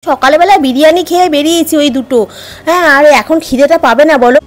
সকালবেলা বিরিয়ানি খেয়ে বেরিয়েছি ওই দুটো। হ্যাঁ, আর এখন খিদেটা পাবে না বলো?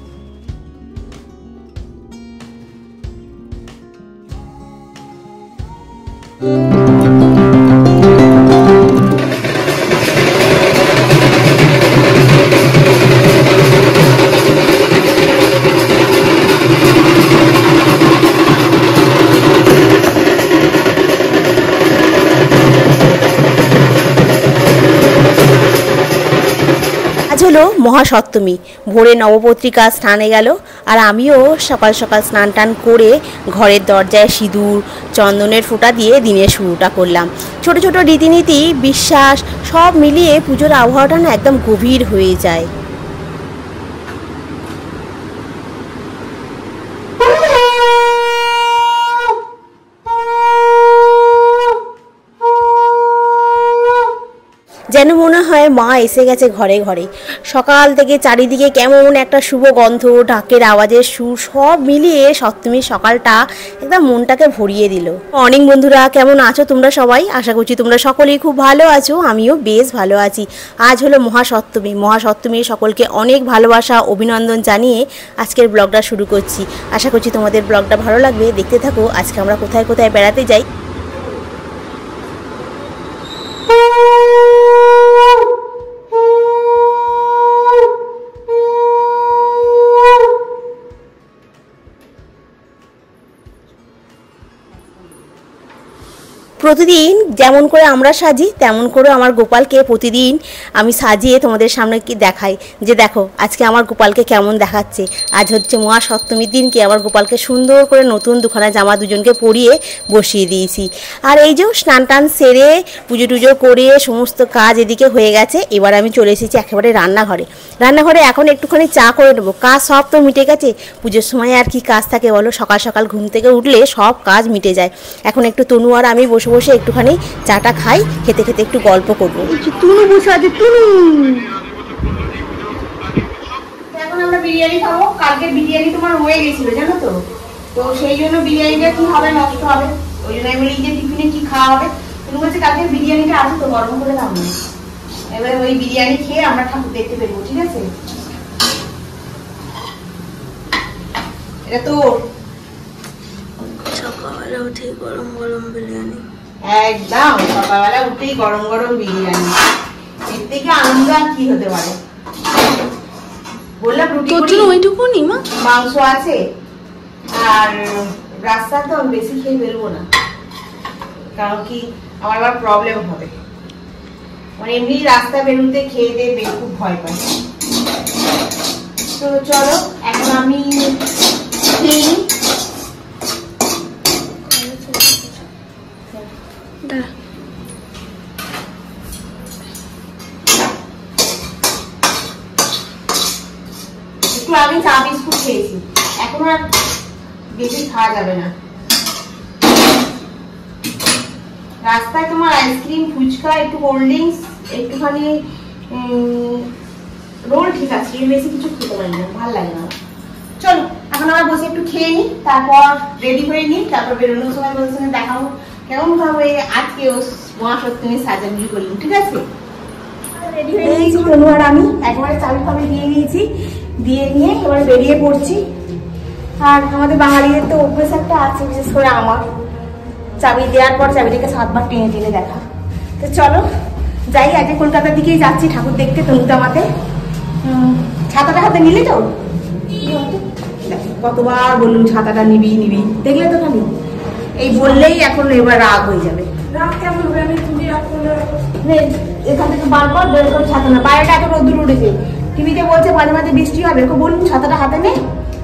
হলো মহাসপ্তমী, ভোরে নবপত্রিকা স্নানে গেল, আর আমিও সকাল সকাল স্নান টান করে ঘরের দরজায় সিঁদুর চন্দনের ফোঁটা দিয়ে দিনের শুরুটা করলাম। ছোট ছোট রীতিনীতি বিশ্বাস সব মিলিয়ে পুজোর আবহাওয়াটা না একদম গভীর হয়ে যায়। যেন মনে হয় মা এসে গেছে ঘরে ঘরে। সকাল থেকে চারিদিকে কেমন একটা শুভ গন্ধ, ঢাকের আওয়াজের সুর সব মিলিয়ে সপ্তমীর সকালটা একদম মনটাকে ভরিয়ে দিল। অনেক বন্ধুরা, কেমন আছো তোমরা সবাই? আশা করছি তোমরা সকলেই খুব ভালো আছো, আমিও বেশ ভালো আছি। আজ হলো মহাসপ্তমী। মহাসপ্তমীর সকলকে অনেক ভালোবাসা অভিনন্দন জানিয়ে আজকের ব্লগটা শুরু করছি। আশা করছি তোমাদের ব্লগটা ভালো লাগবে, দেখতে থাকো। আজকে আমরা কোথায় কোথায় বেড়াতে যাই। প্রতিদিন যেমন করে আমরা সাজি তেমন করে আমার গোপালকে প্রতিদিন আমি সাজিয়ে তোমাদের সামনে কি দেখাই, যে দেখো আজকে আমার গোপালকে কেমন দেখাচ্ছে। আজ হচ্ছে মহাসপ্তমীর দিনকে আমার গোপালকে সুন্দর করে নতুন দুখানা জামা দুজনকে পরিয়ে বসিয়ে দিয়েছি। আর এই যে স্নান টান সেরে পুজো টুজো করে সমস্ত কাজ এদিকে হয়ে গেছে। এবার আমি চলে এসেছি একেবারে রান্নাঘরে এখন একটুখানি চা করে নেবো। কাজ সব তো মিটে গেছে, পুজোর সময় আর কি কাজ থাকে বলো? সকাল সকাল ঘুম থেকে উঠলে সব কাজ মিটে যায়। এখন একটু তনু আর আমি বসে বসে একটুখানি চাটা খাই, খেতে খেতে একটু গল্প করবো। তুনু বসে আছে, তুনু। এখন আমরা বিরিয়ানি খাবো। কালকে বিরিয়ানি তোমার হয়ে গেছিল জানো তো, তো সেই জন্য বিরিয়ানিটা কি হবে, নষ্ট হবে। ওই জন্য আমি বলি যে টিফিনে কি খাওয়া হবে। তুমি বলছে কালকে বিরিয়ানিটা আছে তো, গরম করে খাবো। এবারে ওই বিরিয়ানি খেয়ে আমরা ঠাকুর দেখতে পেরবো, ঠিক আছে? এটা তো সকালবেলা উঠে গরম গরম বিরিয়ানি, একদম সকালবেলা উঠেই গরম গরম বিরিয়ানি। এর থেকে আনন্দ আর কি হতে পারে? বললাম রুটি ওইটুকুনি মাংস আছে, আর রাস্তা তো বেশি খেয়ে ফেলবো না, কারণ কি আমার আবার প্রবলেম হবে। মানে এমনি রাস্তা বেরোতে খেয়ে দিয়ে খুব ভয় পাই। তো চলো এখন আমি খেয়ে নিই। আমি চা বিস্কুট খেয়েছি, এখন আর বেশি খাওয়া যাবে না। রাস্তায় তোমার আইসক্রিম, ফুচকা, একটু কোল্ড ড্রিঙ্কস, একটুখানি রোল, ঠিক আছে, এর বেশি কিছু খেতে পারি না, ভালো লাগে না। চলো এখন আমরা বসে একটু খেয়ে নিই, তারপর রেডি হয়ে নিই, তারপর বেরোনোর সময় বলছে দেখাবো কেমন ভাবে আজকে মহাসপ্তমীর সাজাগুলি করলাম, ঠিক আছে? রেডি হয়ে নিয়েছি তনু আর আমি, একবারে চাবি ফাবি দিয়ে নিয়েছি, দিয়ে নিয়ে এবারে বেরিয়ে পড়ছি। আর আমাদের বাঙালিদের তো অভ্যেস একটা আছে, বিশেষ করে আমার, চাবি দেওয়ার পর চাবিটাকে 7 বার টেনে টেনে দেখা। তো চলো যাই, আজকে কলকাতার দিকেই যাচ্ছি ঠাকুর দেখতে। তনুটা আমাকে ছাতাটা হাতে নিলে তো, কতবার বললুম ছাতাটা নিবি নিবি, দেখলে তো খালি এই বললেই এখন এবার রাগ হয়ে যাবে। এখান থেকে বারবার বের করে ছাতা না, বাইরেটা এত রোদ্দুর উঠেছে, টিভিতে বলছে মাঝে মাঝে বৃষ্টি হবে, বলুন ছাতাটা হাতে নে,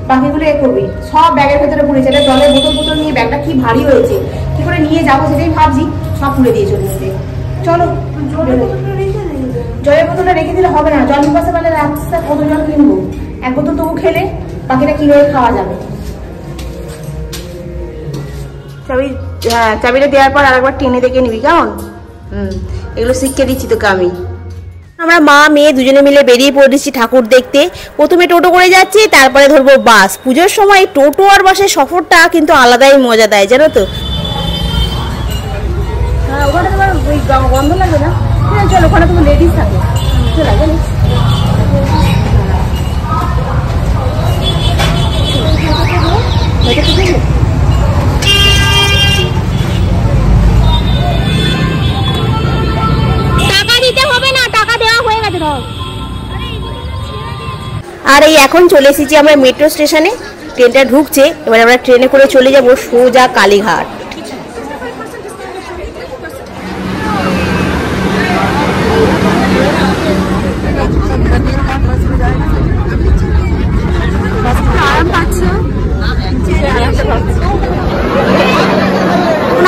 বাকিগুলো এ করবি। সব ব্যাগের ভেতরে পড়েছে, এটা জলের বোতল নিয়ে ব্যাগটা কি ভারী হয়েছে, কি করে নিয়ে যাবো সেটাই ভাবছি, সব খুলে দিয়ে চলে যেতে। চলো জলের বোতলটা রেখে দিলে হবে না, জল নিবাসে পেলে রাস্তা কত জল কিনবো, এক বোতল তবু খেলে বাকিটা কিভাবে খাওয়া যাবে। চাবিটা দেওয়ার পর আরেকবার টেনে দেখে নিবি কেমন? এগুলো শিখিয়ে দিচ্ছি তোকে আমি। আমরা মা মেয়ে দুজনে মিলে বেরিয়ে পড়েছি ঠাকুর দেখতে। প্রথমে টোটো করে যাচ্ছি, তারপরে ধরবো বাস। পুজোর সময় টোটো আর বাসের সফরটা কিন্তু আলাদাই মজা দেয় জানো তো। হ্যাঁ, ওখানে তোমার ওই গন্ধ লাগবে না, চলো ওখানে তোমার লেডিস থাকে, চলো জানি টাকা দিতে হবে না, টাকা দেওয়া হয়ে গেছে ধর। আর এই এখন চলে এসেছি আমরা মেট্রো স্টেশনে, ট্রেনটা ঢুকছে, এবার আমরা ট্রেনে করে চলে যাব সোজা কালীঘাট।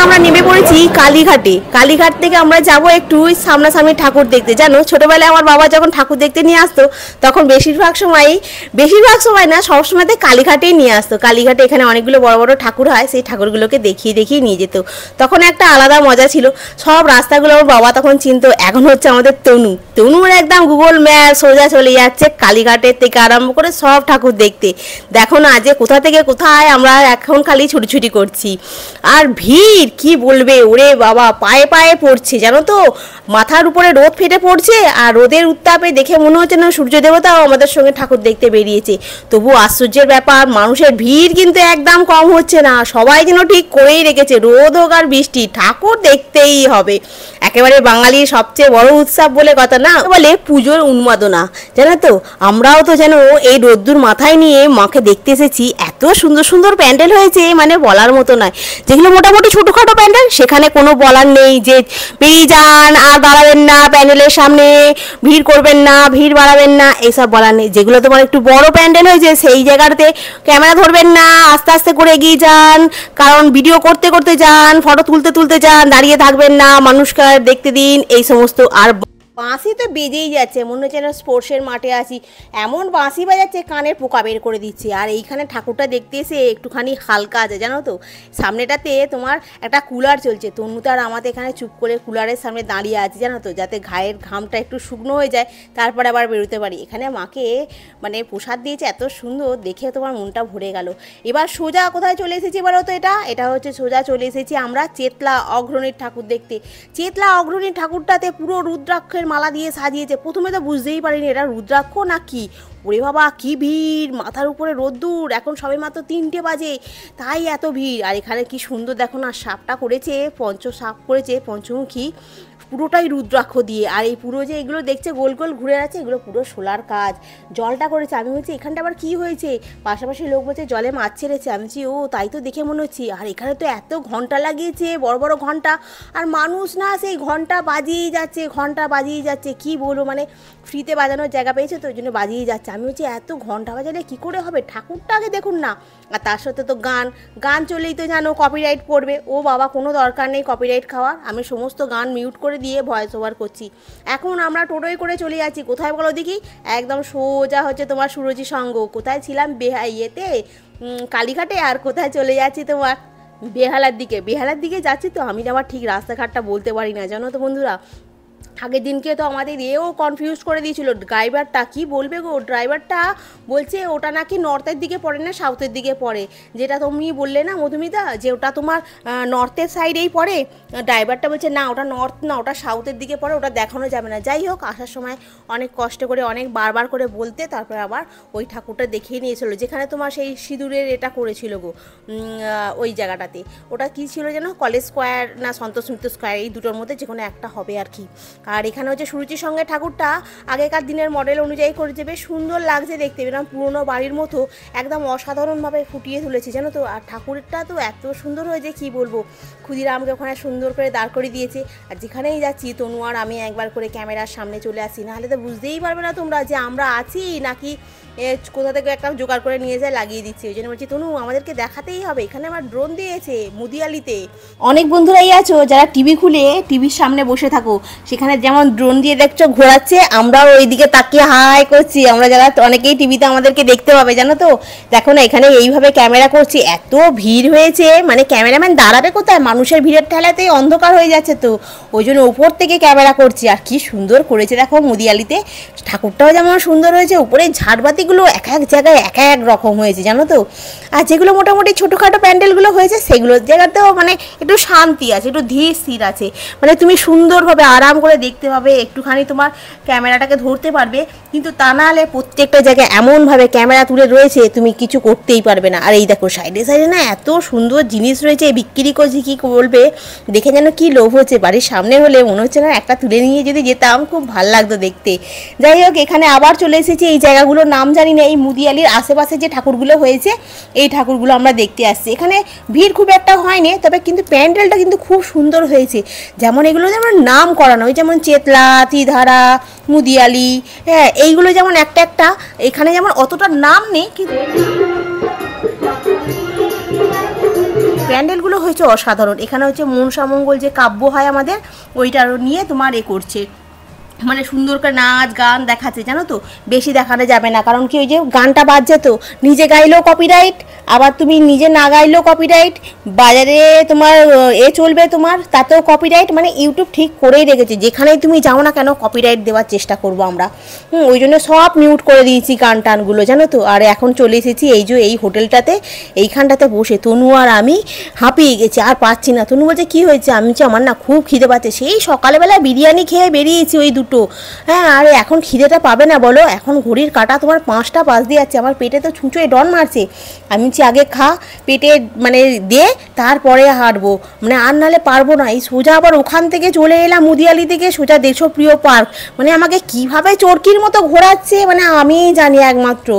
আমরা নেমে পড়েছি কালীঘাটে। কালীঘাট থেকে আমরা যাব একটু সামনাসামনি ঠাকুর দেখতে। জানো ছোটবেলায় আমার বাবা যখন ঠাকুর দেখতে নিয়ে আসতো তখন বেশিরভাগ সময় না, সবসময়তে কালীঘাটেই নিয়ে আসতো। কালীঘাটে এখানে অনেকগুলো বড় বড় ঠাকুর হয়, সেই ঠাকুরগুলোকে দেখিয়ে নিয়ে যেত। তখন একটা আলাদা মজা ছিল। সব রাস্তাগুলো আমার বাবা তখন চিনতো। এখন হচ্ছে আমাদের তনুর একদম গুগল ম্যাপ সোজা চলে যাচ্ছে কালীঘাটের থেকে আরম্ভ করে সব ঠাকুর দেখতে। দেখো না যে কোথা থেকে কোথায় আমরা এখন খালি ছুটি করছি। আর ভিড় কি বলবে, ওরে বাবা পায়ে পায়ে পড়ছে জানো তো, মাথার উপরে রোদ ফেটে পড়ছে। আর রোদের উত্তাপে দেখে মনে হচ্ছে না সূর্য দেবতাও আমাদের সঙ্গে ঠাকুর দেখতে বেরিয়েছে। তবু আশ্চর্যের ব্যাপার, মানুষের ভিড় কিন্তু একদম কম হচ্ছে না। সবাই যেন ঠিক করেই রেখেছে, রোদ হোক আর বৃষ্টি ঠাকুর দেখতেই হবে। একেবারে বাঙালির সবচেয়ে বড় উৎসব বলে কথা না, বলে পুজোর উন্মাদনা। জানো তো আমরাও তো যেন এই রোদ্দুর মাথায় নিয়ে মাকে দেখতে এসেছি। এত সুন্দর সুন্দর প্যান্ডেল হয়েছে মানে বলার মতো নয়। যেগুলো মোটামুটি ছোটখাটো প্যান্ডেল সেখানে কোনো বলার নেই যে বেরিয়ে যান আর দাঁড়াবেন না, প্যান্ডেলের সামনে ভিড় করবেন না, ভিড় বাড়াবেন না, এইসব বলার নেই। যেগুলো তোমার একটু বড় প্যান্ডেল হয়েছে সেই জায়গাতে ক্যামেরা ধরবেন না, আস্তে আস্তে করে এগিয়ে যান, কারণ ভিডিও করতে করতে যান, ফটো তুলতে যান, দাঁড়িয়ে থাকবেন না, মানুষকে দেখতে দিন, এই সমস্ত। আর বাঁশি তো বেজেই যাচ্ছে, মনে হচ্ছে না স্পোর্টসের মাঠে আছি, এমন বাঁশি বাজাচ্ছে কানের পোকা বের করে দিচ্ছে। আর এইখানে ঠাকুরটা দেখতে এসে একটুখানি হালকা আছে জানো তো, সামনেটাতে তোমার একটা কুলার চলছে। তনুতে আর আমাদের এখানে চুপ করে কুলারের সামনে দাঁড়িয়ে আছে জানো তো, যাতে গায়ের ঘামটা একটু শুকনো হয়ে যায়, তারপরে আবার বেরোতে পারি। এখানে মাকে মানে প্রসাদ দিয়েছে এত সুন্দর, দেখে তোমার মনটা ভরে গেল। এবার সোজা কোথায় চলে এসেছি বলো তো, এটা হচ্ছে সোজা চলে এসেছি আমরা চেতলা অগ্রণীর ঠাকুর দেখতে। চেতলা অগ্রণীর ঠাকুরটাতে পুরো রুদ্রাক্ষের মালা দিয়ে সাজিয়েছে। প্রথমে তো বুঝতেই পারিনি এটা রুদ্রাক্ষ না কি। ওরে বাবা কি ভিড়, মাথার উপরে রোদ্দুর, এখন সবে মাত্র 3টে বাজে, তাই এত ভিড়। আর এখানে কি সুন্দর দেখো না, সাপটা করেছে, সাপ করেছে পঞ্চমুখী, পুরোটাই রুদ্রাক্ষ দিয়ে। আর এই পুরো যে এগুলো দেখছে গোল গোল ঘুরে আছে, এগুলো পুরো সোলার কাজ। জলটা করেছে, আমি বলছি এখানটা আবার কি হয়েছে, পাশাপাশি লোক বলছে জলে মাছ ছেড়েছে। আমি বলছি ও তাই তো দেখে মনে হচ্ছে। আর এখানে তো এত ঘন্টা লাগিয়েছে, বড় বড় ঘন্টা, আর মানুষ না সেই ঘন্টা বাজিয়েই যাচ্ছে, কি বলবো মানে ফ্রিতে বাজানোর জায়গা পেয়েছে তো ওই জন্য বাজিয়ে যাচ্ছে। আমি বলছি এত ঘন্টা বাজালে কী করে হবে, ঠাকুরটা আগে দেখুন না। আর তার সাথে তো গান চলেই তো জানো কপিরাইট পড়বে। ও বাবা কোনো দরকার নেই কপিরাইট খাওয়ার, আমি সমস্ত গান মিউট করে দিয়ে ভয়েস ওভার করছি। এখন আমরা টোটোয় করে চলে যাচ্ছি কোথায় বলো দেখি, একদম সোজা হচ্ছে তোমার সুরজি সঙ্গ। কোথায় ছিলাম কালীঘাটে, আর কোথায় চলে যাচ্ছি তোমার বেহালার দিকে যাচ্ছি। তো আমি আবার ঠিক রাস্তাঘাটটা বলতে পারি না জানো তো বন্ধুরা। আগের দিনকে তো আমাদের কনফিউজ করে দিয়েছিল ড্রাইভারটা, কি বলবে গো, ড্রাইভারটা বলছে ওটা নাকি নর্থের দিকে পড়ে না সাউথের দিকে পড়ে, যেটা তুমি বললে না মধুমিতা যে ওটা তোমার নর্থের সাইডেই পড়ে। ড্রাইভারটা বলছে না ওটা নর্থ না, ওটা সাউথের দিকে পড়ে, ওটা দেখানো যাবে না। যাই হোক আসার সময় অনেক কষ্ট করে অনেক বারবার করে বলতে তারপরে আবার ওই ঠাকুরটা দেখিয়ে নিয়েছিল, যেখানে তোমার সেই সিঁদুরের এটা করেছিল গো ওই জায়গাটাতে। ওটা কি ছিল যেন, কলেজ স্কোয়ার না সন্তোষ মিত্র স্কোয়ার, এই দুটোর মধ্যে যে কোনো একটা হবে আর কি। আর এখানে হচ্ছে সুরুচির সঙ্গে ঠাকুরটা আগেকার দিনের মডেল অনুযায়ী করেছে, বেশ সুন্দর লাগছে দেখতে, এরকম পুরোনো বাড়ির মতো একদম অসাধারণভাবে ফুটিয়ে তুলেছে জানো তো। আর ঠাকুরটা তো এত সুন্দর হয়েছে কি বলবো, ক্ষুদিরামকে ওখানে সুন্দর করে দাঁড় করে দিয়েছে। আর যেখানেই যাচ্ছি তনু আর আমি একবার করে ক্যামেরার সামনে চলে আসি, নাহলে তো বুঝতেই পারবে না তোমরা যে আমরা আছি নাকি কোথা থেকে একটা জোগাড় করে নিয়ে যায় লাগিয়ে দিচ্ছে। ওই জন্য বলছি তনু আমাদেরকে দেখাতেই হবে, এখানে আমার ড্রোন দিয়েছে মুদিয়ালিতে। অনেক বন্ধুরাই আছো যারা টিভি খুলে টিভির সামনে বসে থাকো, সেখানে যেমন ড্রোন দিয়ে দেখছো ঘোরাচ্ছে, আমরাও ওই দিকে তাকিয়ে হাই করছি। আমরা যারা অনেকেই টিভিতে আমাদেরকে দেখতে পাবে জানো তো। দেখো না এখানে এইভাবে ক্যামেরা করছি, এত ভিড় হয়েছে মানে ক্যামেরাম্যান দাঁড়াবে কোথায়, মানুষের ভিড়ের ঠেলাতেই অন্ধকার হয়ে যাচ্ছে তো, ওই জন্য উপর থেকে ক্যামেরা করছি। আর কি সুন্দর করেছে দেখো মুদিয়ালিতে, ঠাকুরটাও যেমন সুন্দর হয়েছে, উপরে ঝাড়বাতিগুলো এক এক জায়গায় এক এক রকম হয়েছে জানো তো। আর যেগুলো মোটামুটি ছোটোখাটো প্যান্ডেলগুলো হয়েছে সেগুলোর জায়গাতেও মানে একটু শান্তি আছে, একটু ধীর স্থির আছে, মানে তুমি সুন্দরভাবে আরাম করে দেখতে পাবে, একটুখানি তোমার ক্যামেরাটাকে ধরতে পারবে, কিন্তু তা না হলে প্রত্যেকটা জায়গায় এমনভাবে ক্যামেরা তুলে রয়েছে তুমি কিছু করতেই পারবে না। আর এই দেখো সাইডে সাইডে না এত সুন্দর জিনিস রয়েছে, বিক্রি করছি কী বলবে, দেখে যেন কি লোভ হচ্ছে। বাড়ির সামনে হলে মনে হচ্ছে না একটা তুলে নিয়ে যদি যেতাম খুব ভালো লাগতো দেখতে। যাই হোক, এখানে আবার চলে এসেছি, এই জায়গাগুলোর নাম জানি না, এই মুদিয়ালির আশেপাশে যে ঠাকুরগুলো হয়েছে এই ঠাকুরগুলো আমরা দেখতে আসছি। এখানে ভিড় খুব একটা হয়নি, তবে কিন্তু প্যান্ডেলটা কিন্তু খুব সুন্দর হয়েছে। যেমন এগুলো যেমন নাম করানো, ওই যেমন চেতলা, ত্রিধারা, মুদিয়ালি, হ্যাঁ এইগুলো যেমন একটা একটা, এখানে যেমন অতটা নাম নেই কিন্তু প্যান্ডেলগুলো হয়েছে অসাধারণ। এখানে হচ্ছে মনসামঙ্গল যে কাব্য হয় আমাদের, ওইটার নিয়ে তোমার করছে, মানে সুন্দর করে নাচ গান দেখাচ্ছে, জানো তো। বেশি দেখানো যাবে না, কারণ কি ওই যে গানটা বাজছে তো, নিজে গাইলেও কপিরাইট, আবার তুমি নিজে না গাইলেও কপিরাইট, বাজারে তোমার চলবে তোমার, তাতেও কপিরাইট, মানে ইউটিউব ঠিক করেই রেখেছে, যেখানেই তুমি যাও না কেন কপিরাইট দেওয়ার চেষ্টা করবো আমরা। ওই জন্য সব মিউট করে দিয়েছি গান টানগুলো, জানো তো। আর এখন চলে এসেছি এই যে এই হোটেলটাতে, এইখানটাতে বসে তনু আর আমি হাঁপিয়ে গেছি, আর পাচ্ছি না। তনু বলছে কী হয়েছে, আমি বলছি আমার না খুব খিদে পাচ্ছে, সেই সকালবেলা বিরিয়ানি খেয়ে বেরিয়েছি ওই দুটো, হ্যাঁ। আর এখন খিদেটা পাবে না বলো, এখন ঘড়ির কাঁটা তোমার 5টা বাজতে যাচ্ছে, আমার পেটে তো ছুঁচোয় ডন মারছে। আমি বলছি আগে খা, পেটে মানে দে, তারপরে হাঁটবো, মানে আর নাহলে পারবো না। এই সোজা আবার ওখান থেকে চলে এলাম মুদিয়ালি থেকে সোজা দেশপ্রিয় পার্ক, মানে আমাকে কিভাবে চরকির মতো ঘোরাচ্ছে মানে আমিই জানি একমাত্র।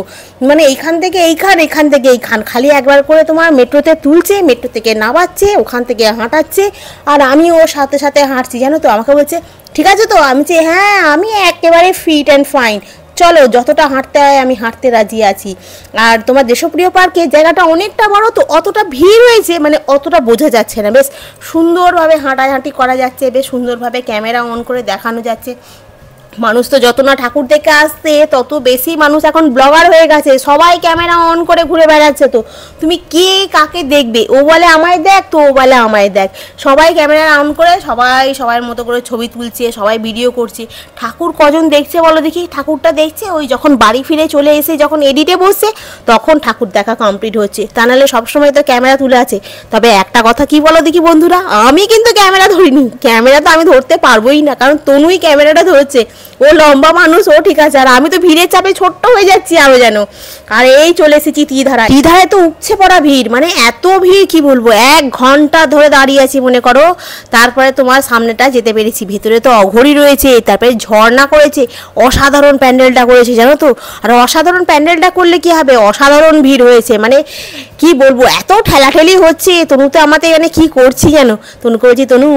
মানে এইখান থেকে এইখান, এখান থেকে এইখান, খালি একবার করে তোমার মেট্রোতে তুলছে, মেট্রো থেকে নামাচ্ছে, ওখান থেকে হাঁটাচ্ছে, আর আমি ওর সাথে সাথে হাঁটছি, জানো তো। আমাকে বলছে ঠিক আছে তো, আমি বলছি হ্যাঁ আমি একেবারে ফিট অ্যান্ড ফাইন, চলো যতটা হাঁটতে হয় আমি হাঁটতে রাজি আছি। আর তোমার দেশপ্রিয় পার্কে জায়গাটা অনেকটা বড় তো, অতটা ভিড় হয়েছে মানে অতটা বোঝা যাচ্ছে না, বেশ সুন্দরভাবে হাঁটাহাঁটি করা যাচ্ছে, বেশ সুন্দরভাবে ক্যামেরা অন করে দেখানো যাচ্ছে। মানুষ তো যত না ঠাকুর দেখে আসছে তত বেশি মানুষ এখন ব্লগার হয়ে গেছে, সবাই ক্যামেরা অন করে ঘুরে বেড়াচ্ছে। তো তুমি কে কাকে দেখবে, ও বলে আমায় দেখ, তো ও বলে আমায় দেখ, সবাই ক্যামেরা অন করে সবাই সবার মতো করে ছবি তুলছে, সবাই ভিডিও করছে। ঠাকুর কজন দেখছে বলো দেখি, ঠাকুরটা দেখছে ওই যখন বাড়ি ফিরে চলে এসে যখন এডিটে বসছে তখন ঠাকুর দেখা কমপ্লিট হচ্ছে, তা নাহলে সবসময় তো ক্যামেরা তুলে আছে। তবে একটা কথা কি বলো দেখি বন্ধুরা, আমি কিন্তু ক্যামেরা ধরিনি, ক্যামেরা তো আমি ধরতে পারবোই না, কারণ তনুই ক্যামেরাটা ধরছে, ও লম্বা মানুষ, ও ঠিক আছে, আর আমি তো ভিড়ের চাপে ছোট্ট হয়ে যাচ্ছি আরো যেন। আর এই চলে এসেছি ত্রিধারা, ত্রিধারায় তো উপচে পড়া ভিড়, মানে এত ভিড় কি বলবো, 1 ঘন্টা ধরে দাঁড়িয়ে আছি মনে করো, তারপরে তোমার সামনেটা যেতে পেরেছি। ভেতরে তো অঘরি রয়েছে, তারপরে ঝর্ণা করেছে, অসাধারণ প্যান্ডেলটা করেছে জানো তো। আর অসাধারণ প্যান্ডেলটা করলে কি হবে, অসাধারণ ভিড় হয়েছে, মানে কি বলবো, এত ঠেলাঠেলি হচ্ছে। তনু তো আমাদের এখানে কি করছি জানো, তনু করেছি তনু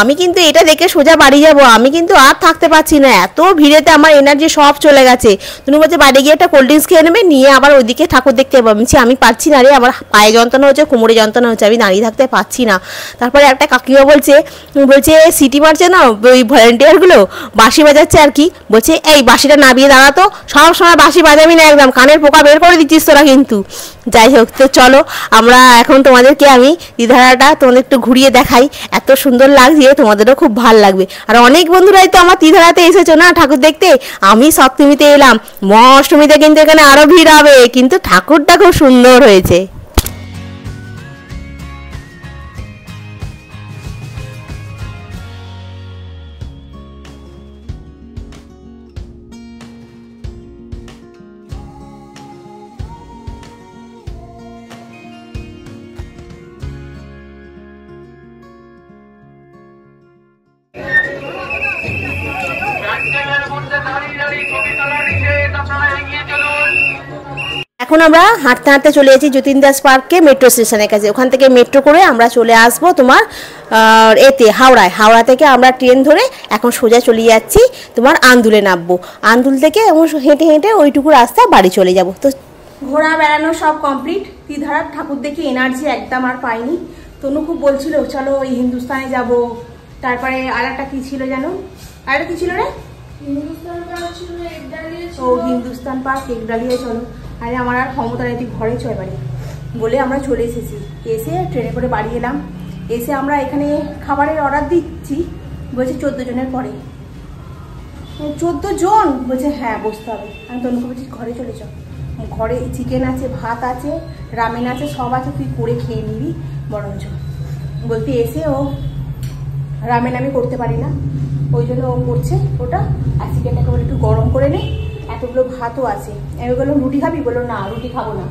আমি কিন্তু এটা দেখে সোজা বাড়ি যাব, আমি কিন্তু আর থাকতে পারছি না, এত ভিড়েতে আমার এনার্জি সব চলে গেছে। তনু বলছে বাড়ি গিয়ে একটা কোল্ড ড্রিঙ্কস খেয়ে নেবে, নিয়ে আবার ওইদিকে ঠাকুর দেখতে যাবো। আমি আমি পারছি না রে, আমার পায়ে যন্ত্রণা হচ্ছে, কোমরে যন্ত্রণা হচ্ছে, আমি দাঁড়িয়ে থাকতে পারছি না। তারপরে একটা কাকিমা বলছে সিটি মারছে না ওই ভলেন্টিয়ারগুলো, বাঁশি বাজাচ্ছে আর কি, বলছে এই বাঁশিটা নামিয়ে দাঁড়াতো, সব সময় বাঁশি বাজাবি না, একদম কানের পোকা বের করে দিচ্ছিস তোরা কিন্তু। যাই হোক, তো চলো আমরা এখন তোমাদেরকে আমি ত্রিধারাটা তোমাদের একটু ঘুরিয়ে দেখাই, এত সুন্দর লাগছে, তোমাদেরও খুব ভালো লাগবে। আর অনেক বন্ধুরাই তো আমার ত্রিধারাতে এসেছো না ঠাকুর দেখতে, আমি সপ্তমীতে এলাম, মহাষ্টমীতে কিন্তু এখানে আরো ভিড় হবে, কিন্তু ঠাকুরটা খুব সুন্দর হয়েছে। এখন আমরা হাঁটতে হাঁটতে চলে এসেছি যতীন দাস পার্কে মেট্রো স্টেশনের কাছে, ওখান থেকে মেট্রো করে আমরা চলে আসবো তোমার এতে হাওড়ায়। হাওড়া থেকে আমরা ট্রেন ধরে এখন সোজা চলে যাচ্ছি তোমার আন্দুলে নামবো, আন্দুল থেকে এবং হেঁটে হেঁটে ওইটুকু রাস্তা বাড়ি চলে যাব। তো ঘোরা বেড়ানো সব কমপ্লিট, ত্রিধারার ঠাকুর দেখে এনার্জি একদম আর পাইনি। তনু খুব বলছিল চলো ওই হিন্দুস্তানে যাব, তারপরে আর একটা কী ছিল জানো, আর একটা কী ছিল রে, ও হিন্দুস্তান পার্ক একডালিয়ে চলো। আরে আমার আর ক্ষমতা নেই, তুই ঘরে চল বাড়ি বলে আমরা চলে এসেছি। এসে ট্রেনে করে বাড়ি এলাম, এসে আমরা এখানে খাবারের অর্ডার দিচ্ছি, বলছে 14 জনের পরে। 14 জন বলছে হ্যাঁ বসতে হবে। আমি তনুকে বলছি ঘরে চলে চল, ঘরে চিকেন আছে, ভাত আছে, রামেন আছে, সব আছে, তুই করে খেয়ে নিবি বরঞ্চ। বলতে এসে ও রামেন আমি করতে পারি না, ওই জন্য ও করছে ওটা। আর চিকেনটাকে বলে একটু গরম করে নে, এতগুলো ভাতও আছে। আমি বললাম রুটি খাবি, বললো না রুটি খাবো না।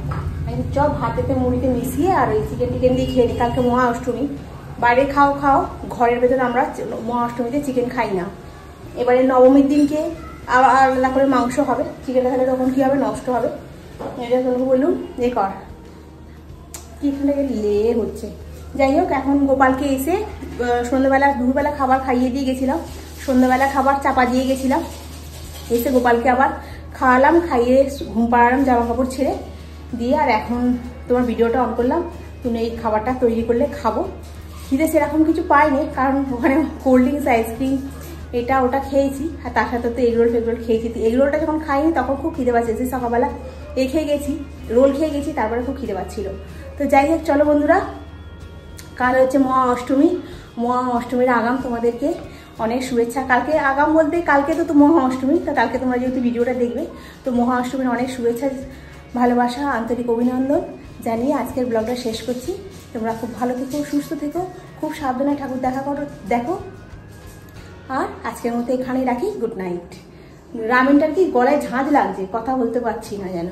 আমি চ ভাতেতে মুড়িতে মিশিয়ে আর ওই চিকেন টিকেন দিয়ে খেয়ে নিই, কালকে মহা অষ্টমী। বাইরে খাও খাও, ঘরের ভেতরে আমরা মহা অষ্টমীতে চিকেন খাই না। এবারে নবমীর দিনকে আবার আলাদা করে মাংস হবে, চিকেনটা খেলে তখন কী হবে, নষ্ট হবে। এটা তোমাকে বললুম যে কর কি এখানে লে হচ্ছে। যাই হোক, এখন গোপালকে এসে সন্ধ্যাবেলা দুপুরবেলা খাবার খাইয়ে দিয়ে গেছিলাম, সন্ধ্যাবেলা খাবার চাপা দিয়ে গেছিলাম। এসে গোপালকে আবার খাওয়ালাম, খাইয়ে ঘুম পাড়ালাম জামা কাপড় ছেড়ে দিয়ে। আর এখন তোমার ভিডিওটা অন করলাম, তুমি এই খাবারটা তৈরি করলে খাবো। খিদে সেরকম কিছু পাইনি, কারণ ওখানে কোল্ড ড্রিঙ্কস আইসক্রিম এটা ওটা খেয়েছি, আর তার সাথে তো এগরোল ফেগরোল খেয়েছি। এগরোলটা যখন খাইনি তখন খুব খিদে পাচ্ছে, সেই সকালবেলা খেয়ে গেছি, রোল খেয়ে গেছি, তারপরে খুব খিদে পাচ্ছিল। তো যাই হোক চলো বন্ধুরা, কাল হচ্ছে মহা অষ্টমী। মহা অষ্টমীর আগাম তোমাদেরকে অনেক শুভেচ্ছা। কালকে আগাম বলতে কালকে তো মহা অষ্টমী, তো কালকে তোমরা যেহেতু ভিডিওটা দেখবে, তো মহা অষ্টমীর অনেক শুভেচ্ছা, ভালোবাসা, আন্তরিক অভিনন্দন জানিয়ে আজকের ব্লগটা শেষ করছি। তোমরা খুব ভালো থেকো, সুস্থ থেকো, খুব সাবধানে ঠাকুর দেখো। আর আজকের মতো এখানেই রাখি, গুড নাইট। রামেনটার কি গলায় ঝাঁঝ লাগছে, কথা বলতে পারছি না যেন।